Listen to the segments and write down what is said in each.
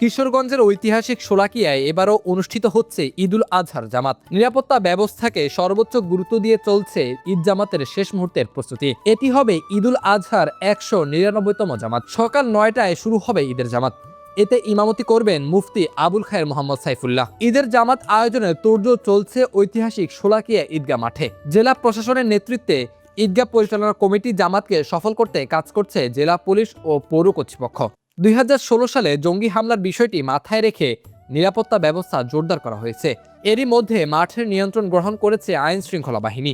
কিশোরগঞ্জের ঐতিহাসিক শোলাকিয়ায় এবারও অনুষ্ঠিত হচ্ছে ঈদুল আজহার জামাত। নিরাপত্তা ব্যবস্থাকে সর্বোচ্চ গুরুত্ব দিয়ে চলছে ঈদ জামাতের শেষ মুহূর্তের প্রস্তুতি। এটি হবে ঈদুল আজহার 199তম জামাত। সকাল 9টায় শুরু হবে ঈদের জামাত। এতে ইমামতি করবেন মুফতি আবুল খায়ের মোহাম্মদ সাইফুল্লাহ। ঈদের জামাত আয়োজনে তোড়জোড় চলছে ঐতিহাসিক শোলাকিয়া ঈদগাহ মাঠে। জেলা প্রশাসনের নেতৃত্বে ঈদগাহ পরিচালনা কমিটি জামাতকে সফল করতে কাজ করছে জেলা পুলিশ ও পৌর কর্তৃপক্ষ। 2016 সালে জঙ্গি হামলার বিষয়টি মাথায় রেখে নিরাপত্তা ব্যবস্থা জোরদার করা হয়েছে। এরই মধ্যে মাঠের নিয়ন্ত্রণ গ্রহণ করেছে আইন শৃঙ্খলা বাহিনী।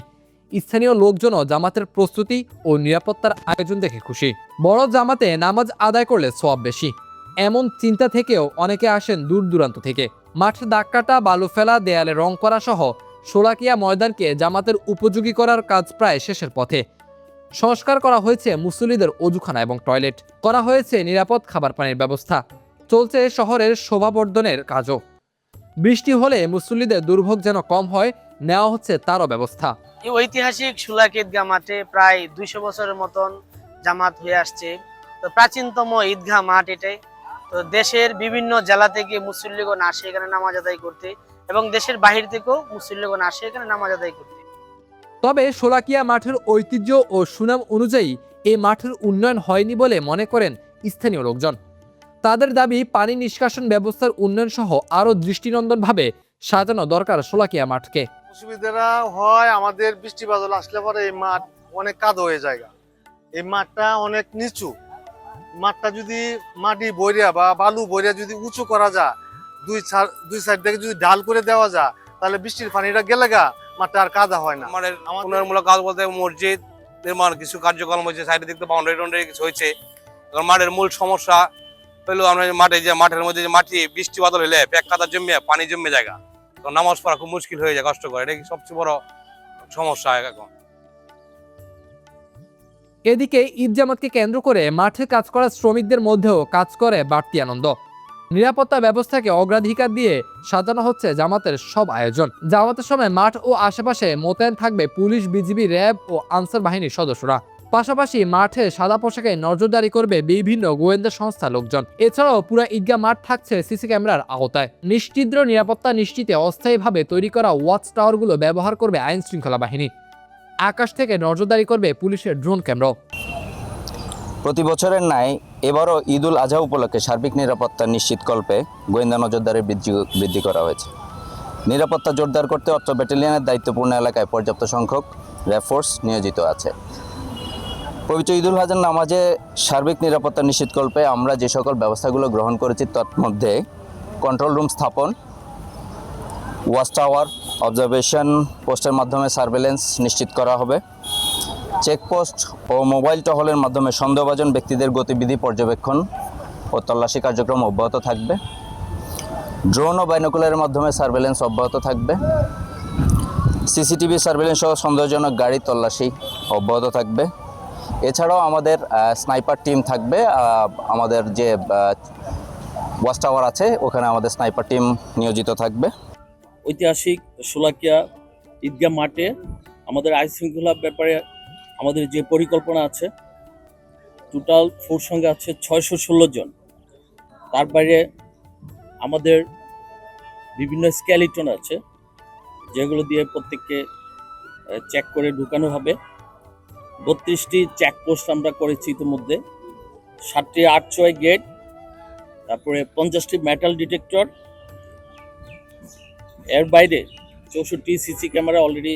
স্থানীয় লোকজনও জামাতের প্রস্তুতি ও নিরাপত্তার আয়োজন দেখে খুশি। বড় জামাতে নামাজ আদায় করলে সওয়াব বেশি, এমন চিন্তা থেকেও অনেকে আসেন দূর দূরান্ত থেকে। মাঠে দাগ কাটা, বালু ফেলা, দেয়ালে রং করা সহ শোলাকিয়া ময়দানকে জামাতের উপযোগী করার কাজ প্রায় শেষের পথে। সংস্কার করা হয়েছে মুসল্লিদের অজুখানা এবং টয়লেট, করা হয়েছে নিরাপদ খাবার পানির ব্যবস্থা, চলছে শহরের শোভাবর্ধনের কাজও। বৃষ্টি হলে মুসল্লিদের দুর্ভোগ যেন কম হয়, নেওয়া হচ্ছে তারও ব্যবস্থা। এই ঐতিহাসিক শোলাকিয়া ঈদগাহ মাঠে প্রায় 200 বছরের মতন জামাত হয়ে আসছে। তো প্রাচীনতম ঈদগাহ মাঠ এটাই। তো দেশের বিভিন্ন জেলা থেকে মুসল্লিগণ আসে এখানে নামাজ আদায় করতে, এবং দেশের বাহির থেকেও মুসল্লিগণ আসে এখানে নামাজ আদায় করতে। তবে শোলাকিয়া মাঠের ঐতিহ্য ও সুনাম অনুযায়ী এই মাঠের উন্নয়ন হয়নি বলে মনে করেন স্থানীয় লোকজন। তাদের দাবি, পানি নিষ্কাশন ব্যবস্থার উন্নয়ন সহ আরো দৃষ্টিনন্দনভাবে সাজানো দরকার শোলাকিয়া মাঠকে। অসুবিধাটা হয় আমাদের বৃষ্টি বাদল আসলে পরে এই মাঠ অনেক কাদা হয়ে যায়। এই মাঠটা অনেক নিচু। মাঠটা যদি মাটি বইরা বা বালু বইরা যদি উঁচু করা যায়, দুই সাইড থেকে যদি ঢাল করে দেওয়া যায়, তাহলে বৃষ্টির পানিটা গেলে মাঠটা আর কাদা হয় না। আমাদের উন্নয়নমূলক কাজ বলতে মসজিদ নির্মাণ, কিছু কার্যক্রম হয়েছে, সাইডে দেখতে বাউন্ডারি কিছু হয়েছে। এখন মাঠের মূল সমস্যা হলো আমরা মাঠের মধ্যে যে মাটি বৃষ্টি বাদল হলে প্যাক কাদা জমে পানি জমে জায়গা, তো নামাজ পড়া খুব মুশকিল হয়ে যায়, কষ্ট করে। এটা সবচেয়ে বড় সমস্যা এখন। এদিকে ঈদ জামাতকে কেন্দ্র করে মাঠে কাজ করা শ্রমিকদের মধ্যেও কাজ করে বাড়তি আনন্দ। নিরাপত্তা ব্যবস্থাকে অগ্রাধিকার দিয়ে সাজানো হচ্ছে জামাতের সব আয়োজন। জামাতের সময় মাঠ ও আশেপাশে মোতায়েন থাকবে পুলিশ, বিজিবি, র্যাব ও আনসার বাহিনীর সদস্যরা। পাশাপাশি মাঠে সাদা পোশাকে নজরদারি করবে বিভিন্ন গোয়েন্দা সংস্থার লোকজন। এছাড়াও পুরো ঈদগাহ মাঠ থাকছে সিসি ক্যামেরার আওতায়। নিশ্চিদ্র নিরাপত্তা নিশ্চিতে অস্থায়ীভাবে তৈরি করা ওয়াচ টাওয়ারগুলো ব্যবহার করবে আইন শৃঙ্খলা বাহিনী। আকাশ থেকে নজরদারি করবে পুলিশের ড্রোন ক্যামেরাও। প্রতি বছরের ন্যায় এবারও ঈদুল আজহা উপলক্ষে সার্বিক নিরাপত্তা নিশ্চিতকল্পে গোয়েন্দা নজরদারি বৃদ্ধি করা হয়েছে। নিরাপত্তা জোরদার করতে অত্র ব্যাটালিয়নের দায়িত্বপূর্ণ এলাকায় পর্যাপ্ত সংখ্যক র্যাব ফোর্স নিয়োজিত আছে। পবিত্র ঈদুল আজহার নামাজে সার্বিক নিরাপত্তা নিশ্চিতকল্পে আমরা যে সকল ব্যবস্থাগুলো গ্রহণ করেছি তার মধ্যে কন্ট্রোল রুম স্থাপন, ওয়াচ টাওয়ার, অবজারভেশন পোস্টের মাধ্যমে সার্ভেলেন্স নিশ্চিত করা হবে। চেকপোস্ট ও মোবাইল টহলের মাধ্যমে সন্দেহভাজন ব্যক্তিদের গতিবিধি পর্যবেক্ষণ ও তল্লাশি কার্যক্রম অব্যাহত থাকবে। ড্রোন ও বাইনোকুলারের মাধ্যমে সার্ভেলেন্স অব্যাহত থাকবে। সিসিটিভি সার্ভেলেন্স সহ সন্দেহজনক গাড়ি তল্লাশি অব্যাহত থাকবে। এছাড়াও আমাদের স্নাইপার টিম থাকবে। আমাদের যে ওয়াচ টাওয়ার আছে ওখানে আমাদের স্নাইপার টিম নিয়োজিত থাকবে। ঐতিহাসিক শোলাকিয়া ঈদগাহ মাঠে আমাদের আইন শৃঙ্খলার ব্যাপারে আমাদের যে পরিকল্পনা আছে, টোটাল ফোর্স সঙ্গে আছে 616 জন। তার বাইরে আমাদের বিভিন্ন স্কেলিটন আছে, যেগুলো দিয়ে প্রত্যেককে চেক করে ঢুকানো হবে। 32টি চেকপোস্ট আমরা করেছি ইতিমধ্যে, 7টি আর্চওয়ে গেট, তারপরে 50টি মেটাল ডিটেক্টর। এর বাইরে 64টি সিসি ক্যামেরা অলরেডি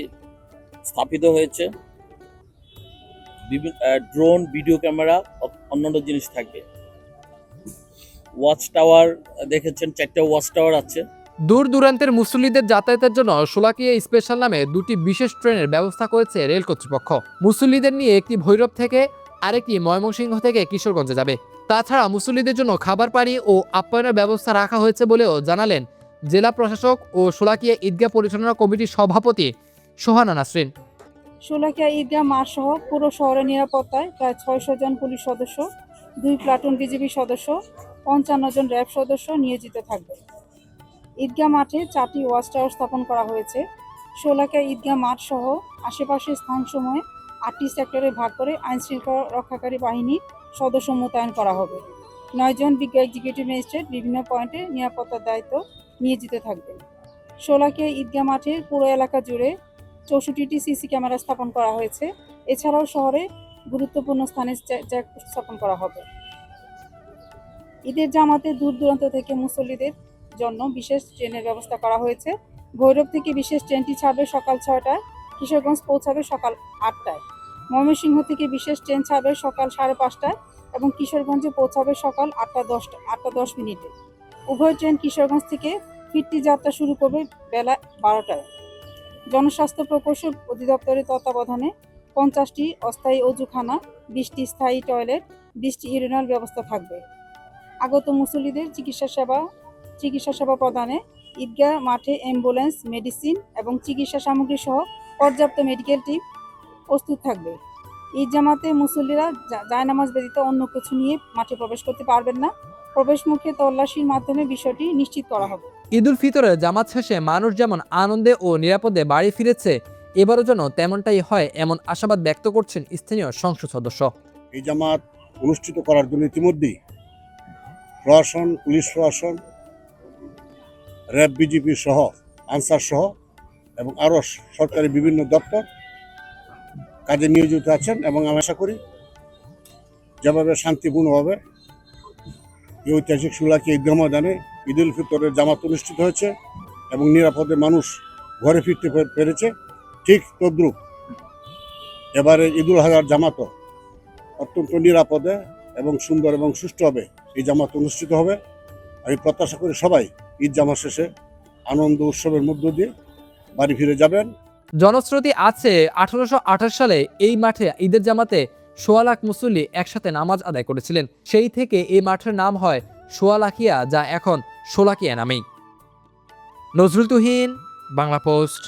স্থাপিত হয়েছে। ড্রোন, ভিডিও ক্যামেরা, অন্যান্য জিনিস থাকবে। ওয়াচ টাওয়ার দেখেছেন, 4টা ওয়াচ টাওয়ার আছে। দূর দূরান্তের মুসল্লিদের যাতায়াতের জন্য শোলাকিয়া স্পেশাল নামে 2টি বিশেষ ট্রেনের ব্যবস্থা করেছে রেল কর্তৃপক্ষ। মুসল্লিদের নিয়ে একটি ভৈরব থেকে, আরেকটি ময়মনসিংহ থেকে কিশোরগঞ্জে যাবে। তাছাড়া মুসল্লিদের জন্য খাবার পানি ও আপ্যায়নের ব্যবস্থা রাখা হয়েছে বলেও জানালেন জেলা প্রশাসক ও শোলাকিয়া ঈদগাহ পরিচালনা কমিটির সভাপতি সোহানা নাসরিন। শোলাকিয়া ঈদগাহ মাঠ সহ পুরো শহরের নিরাপত্তায় প্রায় 600 জন পুলিশ সদস্য, 2 প্লাটুন বিজিবি সদস্য, 55 জন র্যাব সদস্য নিয়োজিত থাকবে। ঈদগাহ মাঠে 4টি ওয়াচ টাওয়ার স্থাপন করা হয়েছে। শোলাকিয়া ঈদগাহ মাঠ সহ আশেপাশের স্থানসমূহে 8টি সেক্টরে ভাগ করে আইন শৃঙ্খলা রক্ষাকারী বাহিনীর সদস্য মোতায়েন করা হবে। 9 জন বিজ্ঞ এক্সিকিউটিভ ম্যাজিস্ট্রেট বিভিন্ন পয়েন্টে নিরাপত্তার দায়িত্ব নিয়োজিত থাকবেন। শোলাকিয়া ঈদগাহ মাঠের পুরো এলাকা জুড়ে 64টি সিসি ক্যামেরা স্থাপন করা হয়েছে। এছাড়াও শহরে গুরুত্বপূর্ণ স্থানে চেকপোস্ট স্থাপন করা হবে। ঈদের জামাতে দূর দূরান্ত থেকে মুসল্লিদের জন্য বিশেষ ট্রেনের ব্যবস্থা করা হয়েছে। ভৈরব থেকে বিশেষ ট্রেনটি ছাড়বে সকাল 6টায়, কিশোরগঞ্জ পৌঁছাবে সকাল 8টায়। ময়মনসিংহ থেকে বিশেষ ট্রেন ছাড়বে সকাল 5:30টায় এবং কিশোরগঞ্জে পৌঁছাবে সকাল 8টা 10 মিনিটে। উভয় ট্রেন কিশোরগঞ্জ থেকে ফিরতি যাত্রা শুরু করবে বেলা 12টায়। জনস্বাস্থ্য প্রকৌশল অধিদপ্তরের তত্ত্বাবধানে 50টি অস্থায়ী অজুখানা, 20টি স্থায়ী টয়লেট, 20টি ইউরিনাল ব্যবস্থা থাকবে। আগত মুসল্লিদের চিকিৎসা সেবা প্রদানে ঈদগাহ মাঠে অ্যাম্বুলেন্স, মেডিসিন এবং চিকিৎসা সামগ্রী সহ পর্যাপ্ত মেডিকেল টিম প্রস্তুত থাকবে। ঈদ জামাতে মুসল্লিরা জায়নামাজ ব্যতীত অন্য কিছু নিয়ে মাঠে প্রবেশ করতে পারবেন না। প্রবেশ মুখে তল্লাশির মাধ্যমে বিষয়টি নিশ্চিত করা হবে। ঈদুল ফিতরের জামাত শেষে মানুষ যেমন আনন্দে ও নিরাপদে বাড়ি ফিরেছে, এবারও যেন তেমনটাই হয় এমন আশাবাদ ব্যক্ত করছেন স্থানীয় সংসদ সদস্য। এই জামাত অনুষ্ঠিত করার জন্য ইতিমধ্যেই প্রশাসন, পুলিশ প্রশাসন, র্যাব, বিজিপি সহ, আনসার সহ এবং আরও সরকারি বিভিন্ন দপ্তর কাজে নিয়োজিত আছেন এবং আমি আশা করি যেভাবে শান্তিপূর্ণভাবে এই ঐতিহাসিক শোলাকিয়া ঈদগাহ ময়দানে ঈদুল ফিতরের জামাত অনুষ্ঠিত হয়েছে এবং নিরাপদে মানুষ ঘরে ফিরতে পেরেছে, ঠিক তদ্রুপ এবারে ঈদুল আজহার জামাতও অত্যন্ত নিরাপদে এবং সুন্দর এবং সুষ্ঠুভাবে এই জামাত অনুষ্ঠিত হবে। আমি প্রত্যাশা করি সবাই ঈদ জামাত শেষে আনন্দ উৎসবের মধ্য দিয়ে বাড়ি ফিরে যাবেন। জনশ্রুতি আছে 1828 সালে এই মাঠে ঈদের জামাতে 1.25 লাখ মুসল্লি একসাথে নামাজ আদায় করেছিলেন। সেই থেকে এই মাঠের নাম হয় শোলাকিয়া, যা এখন শোলাকিয়া নামেই। নজরুল তুহিন, বাংলা পোস্ট।